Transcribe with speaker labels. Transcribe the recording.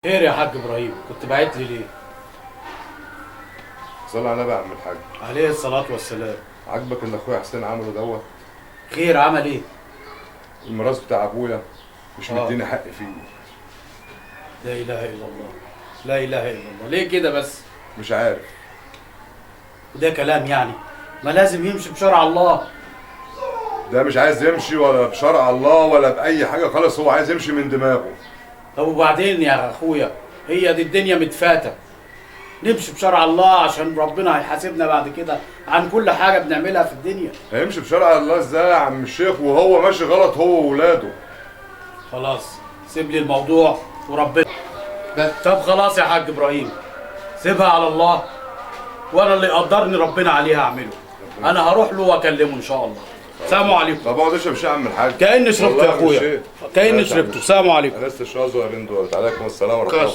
Speaker 1: خير يا حاج ابراهيم، كنت باعت لي ليه؟
Speaker 2: صلى على النبي يا عم الحاج.
Speaker 1: عليه الصلاة والسلام.
Speaker 2: عاجبك اللي اخويا حسين عمله دوت؟
Speaker 1: خير، عمل ايه؟
Speaker 2: الميراث بتاع ابويا مش مديني حق فيه.
Speaker 1: لا اله الا الله، لا اله الا الله، ليه كده بس؟
Speaker 2: مش عارف.
Speaker 1: وده كلام يعني؟ ما لازم يمشي بشرع الله.
Speaker 2: ده مش عايز يمشي ولا بشرع الله ولا بأي حاجة خالص، هو عايز يمشي من دماغه.
Speaker 1: طب وبعدين يا اخويا، هي دي الدنيا متفاتة. نمشي بشرع الله عشان ربنا هيحاسبنا بعد كده عن كل حاجة بنعملها في الدنيا.
Speaker 2: هيمشي بشرع الله ازاي يا عم الشيخ وهو ماشي غلط هو وولاده؟
Speaker 1: خلاص سيب لي الموضوع وربنا. طب خلاص يا حاج ابراهيم، سيبها على الله، وانا اللي يقدرني ربنا عليها اعمله. انا هروح له واكلمه ان شاء الله. سلام عليكم.
Speaker 2: طب اقعد اشرب شاي يا عم الحاج.
Speaker 1: كأني شربت يا اخويا، كأني شربته. سلام عليكم.
Speaker 2: انا لسه الشاذ وقالين دول. عليكم السلام ورحمة الله.